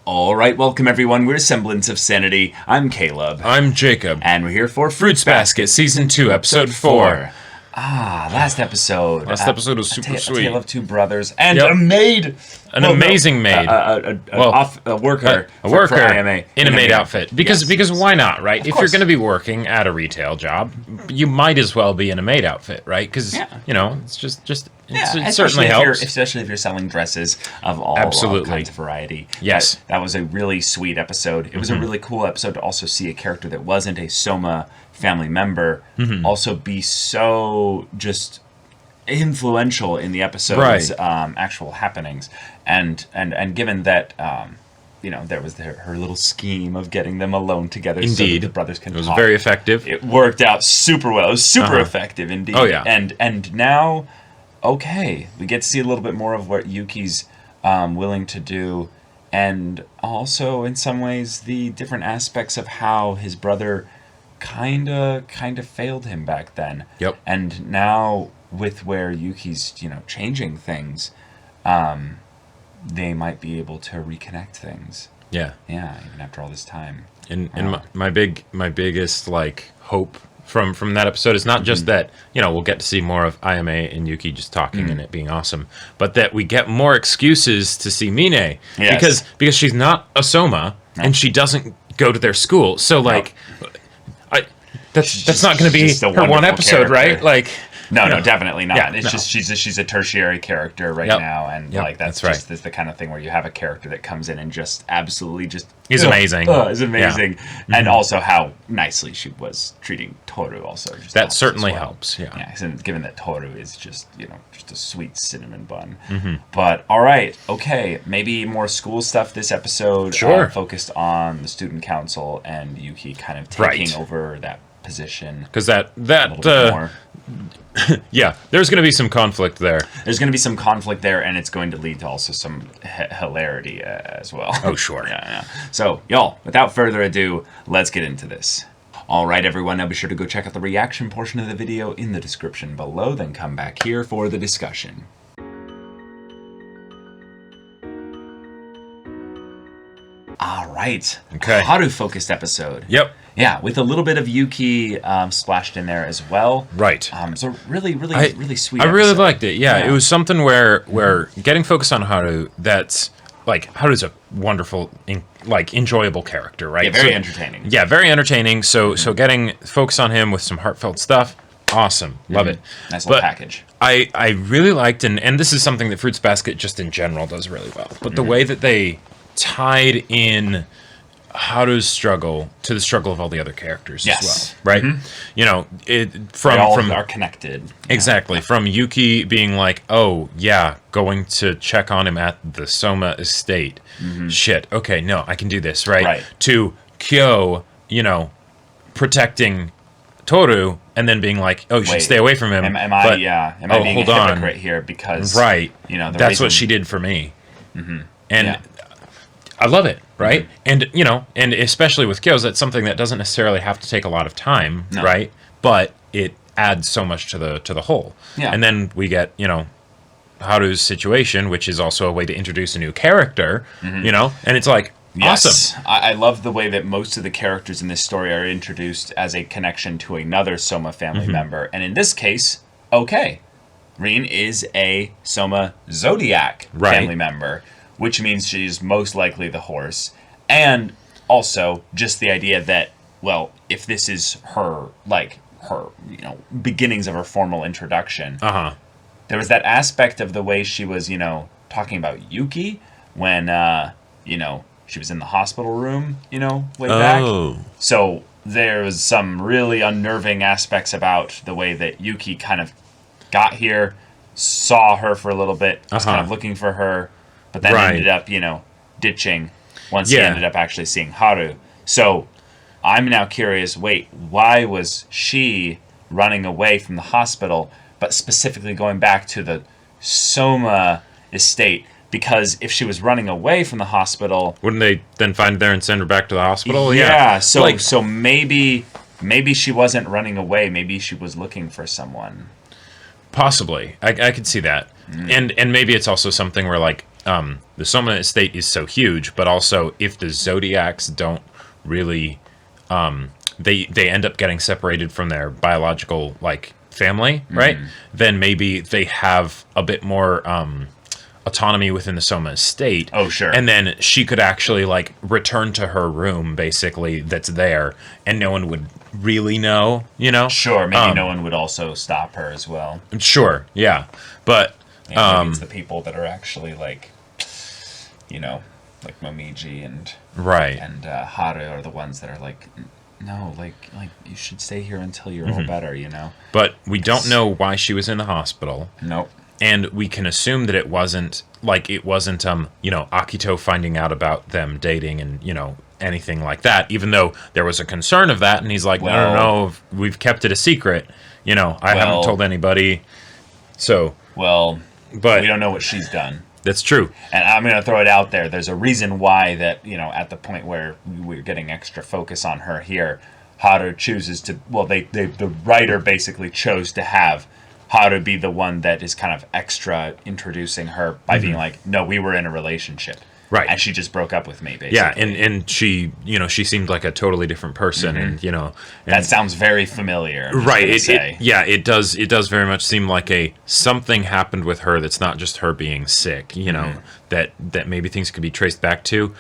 All right, welcome everyone. We're Semblance of Sanity. I'm Caleb. I'm Jacob. And we're here for Fruits Basket, Season 2, Episode 4. Last episode. Last episode was super sweet. A tale of two brothers and a maid. An amazing maid. A worker. A worker for IMA. in a maid outfit. Because why not, right? If course. you're going to be working at a retail job, you might as well be in a maid outfit, right? Because, it's it certainly helps. Especially if you're selling dresses of all kinds of variety. Yes. That was a really sweet episode. It was a really cool episode to also see a character that wasn't a Soma family member also be so just influential in the episode's actual happenings. And given that... there was her little scheme of getting them alone together. Indeed. So that the brothers can talk. It was very effective. It worked out super well. It was super effective, indeed. Oh, yeah. And now, okay, we get to see a little bit more of what Yuki's willing to do, and also, in some ways, the different aspects of how his brother kind of failed him back then. Yep. And now, with where Yuki's, changing things, they might be able to reconnect things. Yeah. Yeah, even after all this time. And my biggest hope from that episode is not just that, we'll get to see more of Ayame and Yuki just talking and it being awesome, but that we get more excuses to see Mine. Yes. Because she's not a Soma and she doesn't go to their school. So that's not going to be her one episode, character. right? No, definitely not. Yeah, it's just she's a tertiary character now, and that's right. Just the kind of thing where you have a character that comes in and just absolutely just is amazing. Is amazing, Yeah. And also how nicely she was treating Toru. Also, just that certainly well. helps. Yeah. And given that Toru is just just a sweet cinnamon bun. But all right, okay, maybe more school stuff this episode. Sure. Focused on the student council and Yuki kind of taking over that position. Because that more. yeah, there's going to be some conflict there. There's going to be some conflict there, and it's going to lead to also some hilarity as well. Oh, sure. Yeah. So, y'all, without further ado, let's get into this. All right, everyone, now be sure to go check out the reaction portion of the video in the description below, then come back here for the discussion. All right. Okay. Haru-focused episode. Yep. Yeah, with a little bit of Yuki splashed in there as well. Right. So really sweet. I really episode. liked it. Yeah, it was something where getting focused on Haru. That's Haru's a wonderful, enjoyable character, right? Yeah, very entertaining. Yeah, very entertaining. So getting focused on him with some heartfelt stuff, awesome. Love it. Nice little package. I really liked, and this is something that Fruits Basket just in general does really well. But the way that they tied in Haru's struggle to the struggle of all the other characters as well, right? They all are connected. Exactly. From Yuki being like, oh, yeah, going to check on him at the Soma estate. Shit, okay, no, I can do this, right? To Kyo, protecting Toru, and then being like, oh, you should stay away from him. Am I being a hypocrite here because... that's what she did for me. And... I love it, right? And and especially with Kyo's, that's something that doesn't necessarily have to take a lot of time, right? But it adds so much to the whole. Yeah. And then we get Haru's situation, which is also a way to introduce a new character, and it's like awesome. I love the way that most of the characters in this story are introduced as a connection to another Soma family member, and in this case, Rin is a Soma Zodiac family member. Which means she's most likely the horse. And also, just the idea that, well, if this is her, beginnings of her formal introduction, there was that aspect of the way she was, talking about Yuki when, she was in the hospital room, way back. So there was some really unnerving aspects about the way that Yuki kind of got here, saw her for a little bit, was kind of looking for her, but then ended up, ditching once he ended up actually seeing Haru. So I'm now curious, why was she running away from the hospital, but specifically going back to the Soma estate? Because if she was running away from the hospital... Wouldn't they then find her there and send her back to the hospital? Yeah, so maybe she wasn't running away. Maybe she was looking for someone. Possibly. I could see that. And maybe it's also something where, the Soma estate is so huge, but also if the Zodiacs don't really, they end up getting separated from their biological like family, right? Then maybe they have a bit more autonomy within the Soma estate. Oh, sure. And then she could actually like return to her room, basically, that's there, and no one would really know, you know? Sure, maybe no one would also stop her as well. Sure, yeah. But maybe it's the people that are actually like, you know, like Momiji and Haru are the ones that are like, no, like you should stay here until you're all better, you know? But we don't know why she was in the hospital. Nope. And we can assume that it wasn't, you know, Akito finding out about them dating and, you know, anything like that, even though there was a concern of that, and he's like, no, we've kept it a secret, you know, I haven't told anybody, so... Well, but we don't know what she's done. That's true. And I'm going to throw it out there. There's a reason why that, you know, at the point where we're getting extra focus on her here, Haru chooses to... Well, the writer basically chose to have Haru be the one that is kind of extra introducing her by being like, no, we were in a relationship. Right. And she just broke up with me, basically. Yeah, and she, you know, she seemed like a totally different person, and, you know... And that sounds very familiar. Right, it does very much seem like something happened with her that's not just her being sick, you know, that maybe things could be traced back to.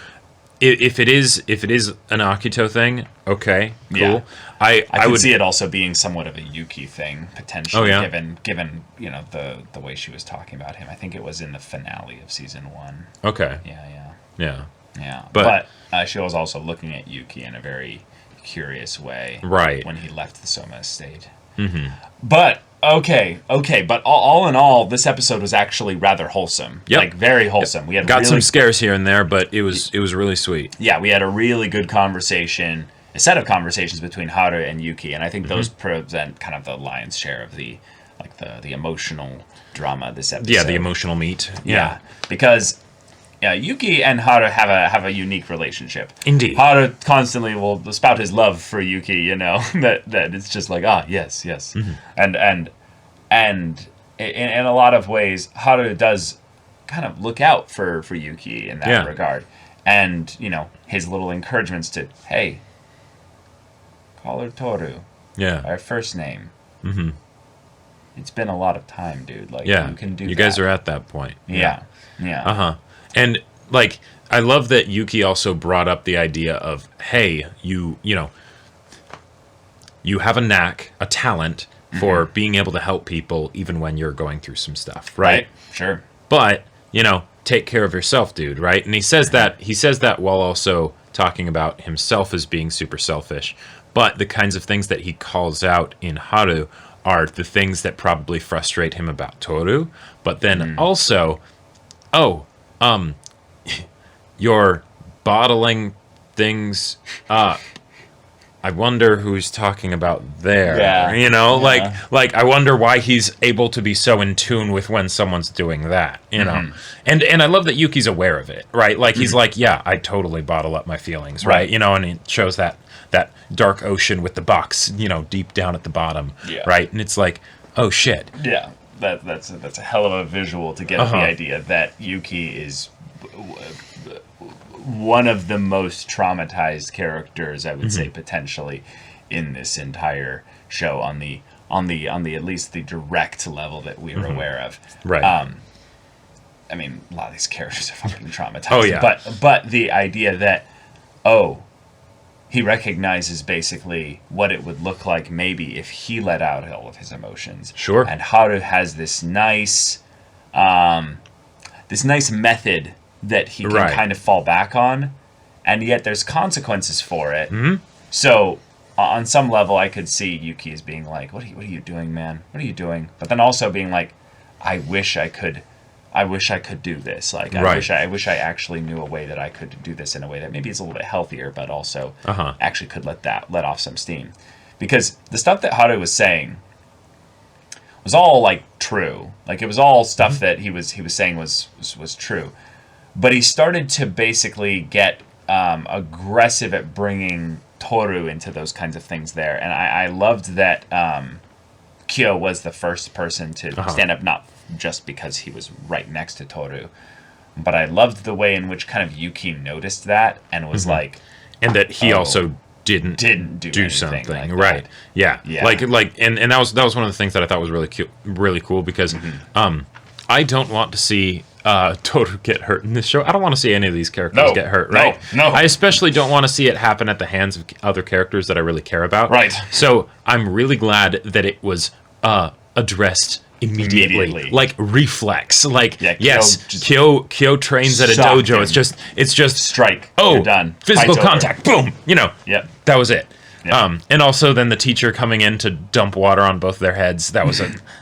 If it is an Akito thing, okay, cool. Yeah. I would would see it also being somewhat of a Yuki thing, potentially, given you know, the way she was talking about him. I think it was in the finale of season 1. Okay. Yeah. Yeah. But she was also looking at Yuki in a very curious way. Right. When he left the Soma estate. But okay. But all in all, this episode was actually rather wholesome. Yep. Like very wholesome. We had got some scares here and there, but it was really sweet. Yeah, we had a really good conversation, a set of conversations between Haru and Yuki, and I think those present kind of the lion's share of the emotional drama this episode. Yeah, the emotional meat. Yeah, because Yuki and Haru have a unique relationship. Indeed. Haru constantly will spout his love for Yuki, you know, that it's just like, yes. And in a lot of ways, Haru does kind of look out for Yuki in that regard. And, you know, his little encouragements to, hey, call her Toru. Yeah. Our first name. It's been a lot of time, dude. Like, you can do that. You guys are at that point. Yeah. And, like, I love that Yuki also brought up the idea of, hey, you know, you have a knack, a talent for being able to help people even when you're going through some stuff, right? Sure. But, you know, take care of yourself, dude, right? And he says that while also talking about himself as being super selfish. But the kinds of things that he calls out in Haru are the things that probably frustrate him about Toru. But then also, you're bottling things up. I wonder who's talking about there. Yeah. You know, like I wonder why he's able to be so in tune with when someone's doing that, you know. And I love that Yuki's aware of it, right? Like he's like, yeah, I totally bottle up my feelings, right? You know, and it shows that dark ocean with the box, you know, deep down at the bottom, right? And it's like, oh shit. Yeah. That's a hell of a visual to get the idea that Yuki is one of the most traumatized characters, I would say, potentially in this entire show on the at least the direct level that we are aware of. Right. I mean, a lot of these characters are fucking traumatized. Oh yeah. But the idea that he recognizes basically what it would look like maybe if he let out all of his emotions. Sure. And Haru has this nice method that he can kind of fall back on, and yet there's consequences for it. So on some level, I could see Yuki as being like, "What are you doing, man? What are you doing?" But then also being like, "I wish I could do this. Like, I wish I actually knew a way that I could do this in a way that maybe is a little bit healthier, but also actually could let off some steam." Because the stuff that Haru was saying was all like true. Like it was all stuff that he was saying was true. But he started to basically get aggressive at bringing Toru into those kinds of things there. And I loved that Kyo was the first person to stand up, not just because he was right next to Toru, but I loved the way in which kind of Yuki noticed that and was like, and that he also didn't do something like right. that. Yeah. Like and that was one of the things that I thought was really cool because I don't want to see Toru get hurt in this show. I don't want to see any of these characters get hurt, right? No. I especially don't want to see it happen at the hands of other characters that I really care about. Right. So I'm really glad that it was addressed immediately. Like reflex. Like Kyo trains at a dojo. Him. It's just strike. Oh, you're done. Physical contact. Boom. Yep. That was it. Yep. And also then the teacher coming in to dump water on both their heads. That was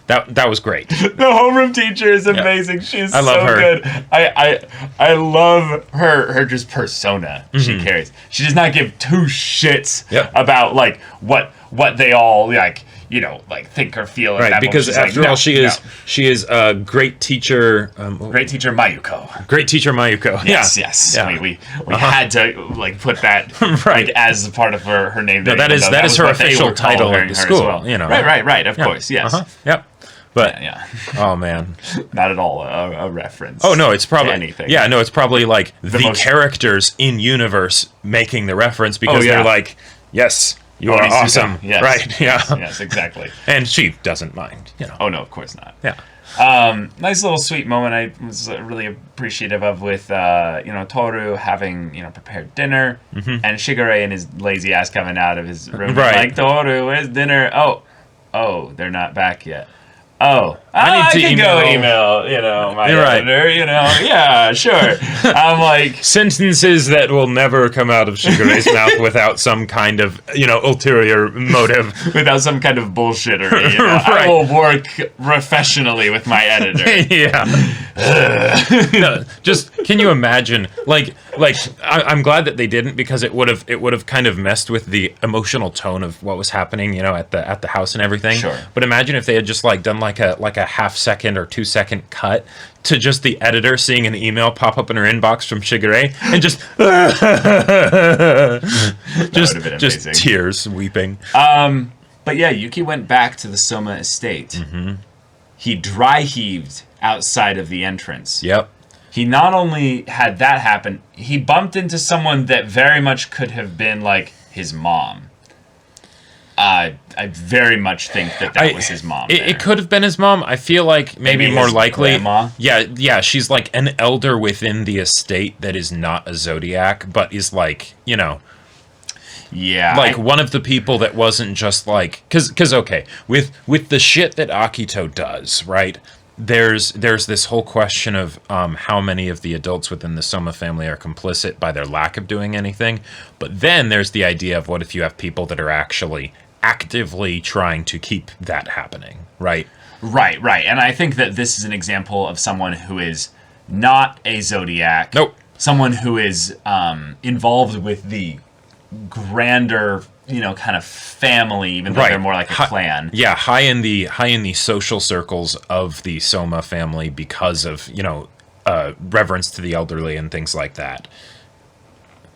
that was great. The homeroom teacher is amazing. She's I love so her. good. I love her just persona she carries. She does not give two shits about like what they all like think or feel. Right, because after all, she is a great teacher. Great teacher Mayuko. Great teacher Mayuko. Yes. Yeah. We had to like put that right as part of her name. No, that is her official title at the school. Well. Right. Of course, yes. Yep. But oh man, not at all a reference. Oh no, it's probably anything. Yeah, no, it's probably like the characters in universe making the reference because they're like, yes. You are awesome. Yes. Right, yeah. Yes, exactly. And she doesn't mind, Oh, no, of course not. Yeah. Nice little sweet moment I was really appreciative of with, Toru having, prepared dinner, and Shigure and his lazy ass coming out of his room. Right. Like, Toru, where's dinner? Oh, they're not back yet. I can go email, my editor, yeah, sure. I'm like... Sentences that will never come out of Shigure's mouth without some kind of, ulterior motive. Without some kind of bullshittery. Right. I will work professionally with my editor. No, just, can you imagine, I'm glad that they didn't because it would have kind of messed with the emotional tone of what was happening, at the house and everything. Sure. But imagine if they had just done like a half second or 2 second cut to just the editor seeing an email pop up in her inbox from Shigure and just tears weeping. But yeah, Yuki went back to the Soma estate. He dry heaved outside of the entrance. Yep. He not only had that happen, he bumped into someone that very much could have been like his mom. I very much think that was his mom. It could have been his mom. I feel like maybe more likely. Grandma? Yeah. She's like an elder within the estate that is not a Zodiac, but is like, Yeah. Like one of the people that wasn't just like... Because okay, with the shit that Akito does, right? There's this whole question of how many of the adults within the Soma family are complicit by their lack of doing anything. But then there's the idea of what if you have people that are actually actively trying to keep that happening, right? Right. And I think that this is an example of someone who is not a Zodiac. Nope. Someone who is involved with the grander, kind of family, even though they're more like a clan. Yeah, high in the social circles of the Soma family because of, reverence to the elderly and things like that.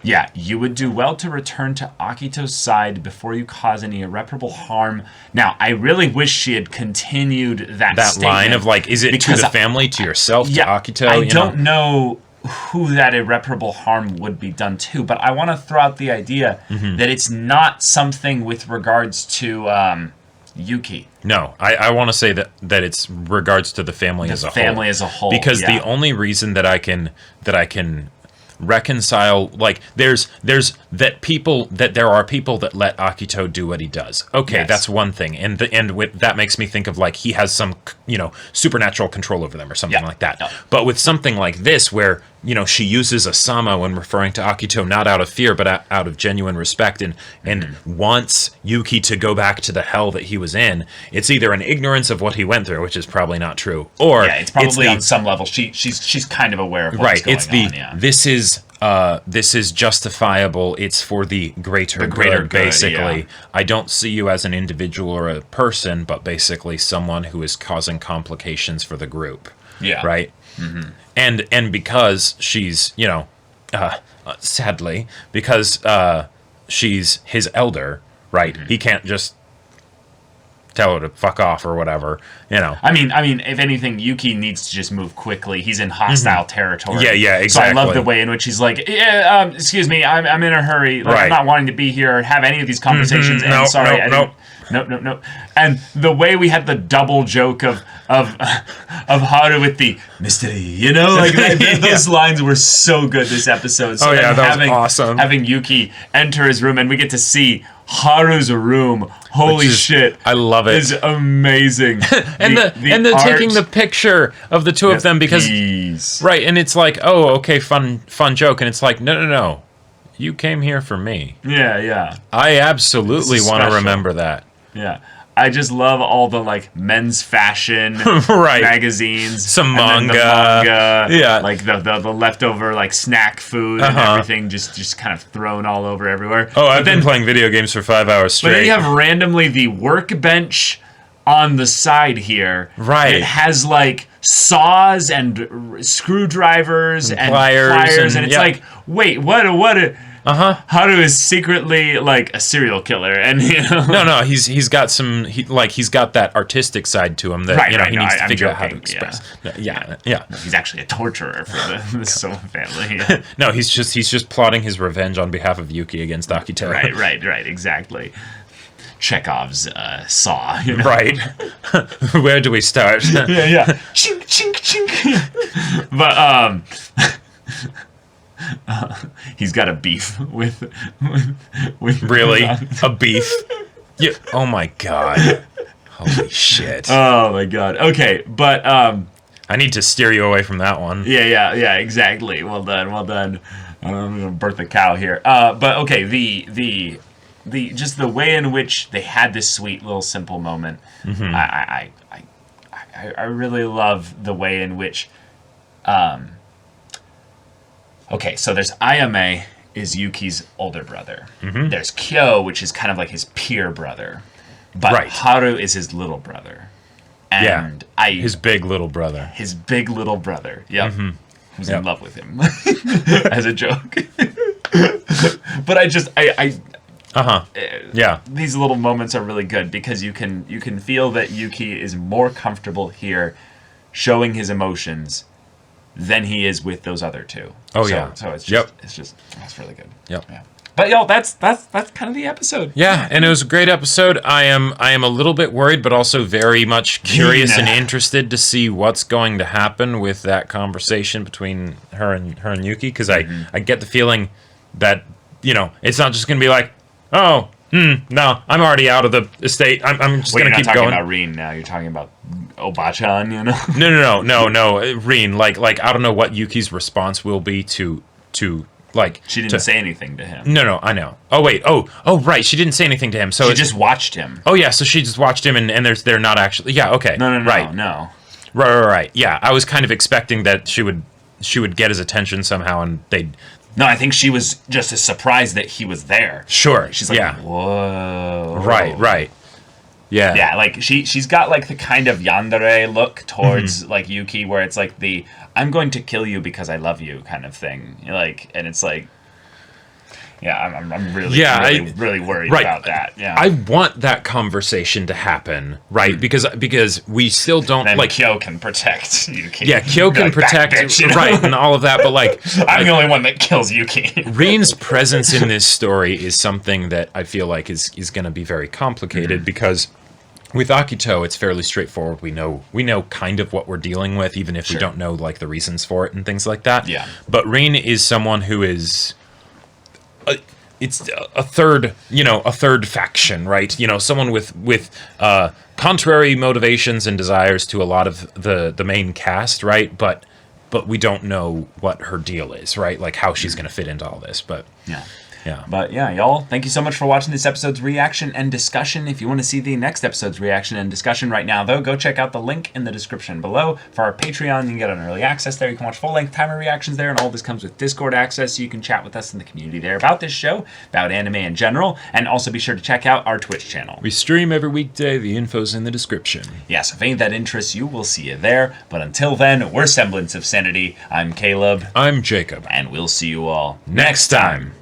Yeah, you would do well to return to Akito's side before you cause any irreparable harm. Now, I really wish she had continued that line of is it to the family, to yourself, to Akito? I don't know who that irreparable harm would be done to, but I want to throw out the idea that it's not something with regards to Yuki. No, I want to say that it's regards to the family as a whole. Family as a whole, because the only reason that I can reconcile there's there are people that let Akito do what he does. Okay, that's one thing, and that makes me think of he has some supernatural control over them or something like that. Yeah. But with something like this where she uses a sama when referring to Akito not out of fear but out of genuine respect and wants Yuki to go back to the hell that he was in, it's either an ignorance of what he went through, which is probably not true, or it's probably on some level she's kind of aware of what's going on. This is justifiable. It's for the greater good, basically. I don't see you as an individual or a person, but basically someone who is causing complications for the group. Yeah. Right? Mm-hmm. And because she's, sadly, because she's his elder, right? Mm-hmm. He can't just tell her to fuck off or whatever, you know. I mean, if anything, Yuki needs to just move quickly. He's in hostile territory. Yeah, exactly. So I love the way in which he's like, excuse me, I'm in a hurry. Like, I'm not wanting to be here or have any of these conversations. And sorry, Nope. And the way we had the double joke of Haru with the mystery, you know, like those lines were so good this episode. So that was awesome. Having Yuki enter his room and we get to see Haru's room. Holy shit! I love it. It's amazing. and the taking the picture of the two of them because right, and it's like, oh, okay, fun joke, and it's like, no. You came here for me. Yeah. I absolutely want to remember that. Yeah. I just love all the like men's fashion magazines, some manga, yeah, like the leftover like snack food and everything, just kind of thrown all over everywhere. Oh, I've been playing video games for 5 hours straight. But then you have randomly the workbench on the side here, right? It has like saws and screwdrivers and pliers, and it's like, wait, what? Haru is secretly like a serial killer, and you know. No, he's got some he's got that artistic side to him that he needs to figure out how to express. Yeah. He's actually a torturer for the Soma family. Yeah. No, he's just plotting his revenge on behalf of Yuki against Akito. Right, exactly. Chekhov's saw, you know? Right. Where do we start? yeah. Chink, chink, chink. But he's got a beef with really a beef. Yeah. Oh my god. Holy shit. Oh my god. Okay, but I need to steer you away from that one. Yeah. Exactly. Well done. I'm gonna birth a cow here. But okay, the just the way in which they had this sweet little simple moment. Mm-hmm. I really love the way in which. Okay, so there's Ayame, is Yuki's older brother. Mm-hmm. There's Kyo, which is kind of like his peer brother. But Haru is his little brother. And his big little brother. His big little brother, yep. Mm-hmm. Who's in love with him. As a joke. But these little moments are really good because you can feel that Yuki is more comfortable here showing his emotions than he is with those other two. So it's just that's really good. Yep. Yeah. But y'all, that's kind of the episode. Yeah, and it was a great episode. I am a little bit worried, but also very much curious and interested to see what's going to happen with that conversation between her and Yuki, because I get the feeling that, you know, it's not just going to be like, no, I'm already out of the estate. I'm just going to keep going. You're not talking about Rin now. You're talking about Obachan, you know? No. Rin, like I don't know what Yuki's response will be to like. She didn't say anything to him. No, I know. Oh wait. Oh right. She didn't say anything to him. So she just watched him. Oh yeah. So she just watched him, and they're not actually. Yeah. Okay. No. Right. No. Right. Yeah. I was kind of expecting that she would get his attention somehow, and they'd. No, I think she was just as surprised that he was there. Sure. She's like, whoa. Right. Yeah. Yeah, like she's got like the kind of yandere look towards like Yuki, where it's like the I'm going to kill you because I love you kind of thing. Like, and it's like, yeah, I'm really worried about that. Yeah, I want that conversation to happen, right? Because we still don't then like Kyo can protect Yuki. Yeah, Kyo can protect bitch, you know? Right, and all of that. But like, I'm the only one that kills Yuki. Rin's presence in this story is something that I feel like is going to be very complicated because. With Akito, it's fairly straightforward. We know kind of what we're dealing with, even if we don't know like the reasons for it and things like that. Yeah. But Rin is someone who is, it's a third faction, right? You know, someone with contrary motivations and desires to a lot of the main cast, right? But we don't know what her deal is, right? Like how she's going to fit into all this. But yeah. Yeah. But yeah, y'all, thank you so much for watching this episode's reaction and discussion. If you want to see the next episode's reaction and discussion right now, though, go check out the link in the description below for our Patreon. You can get an early access there. You can watch full-length timer reactions there, and all this comes with Discord access, so you can chat with us in the community there about this show, about anime in general, and also be sure to check out our Twitch channel. We stream every weekday. The info's in the description. Yeah, so if any of that interests you, we'll see you there. But until then, we're Semblance of Sanity. I'm Caleb. I'm Jacob. And we'll see you all next time.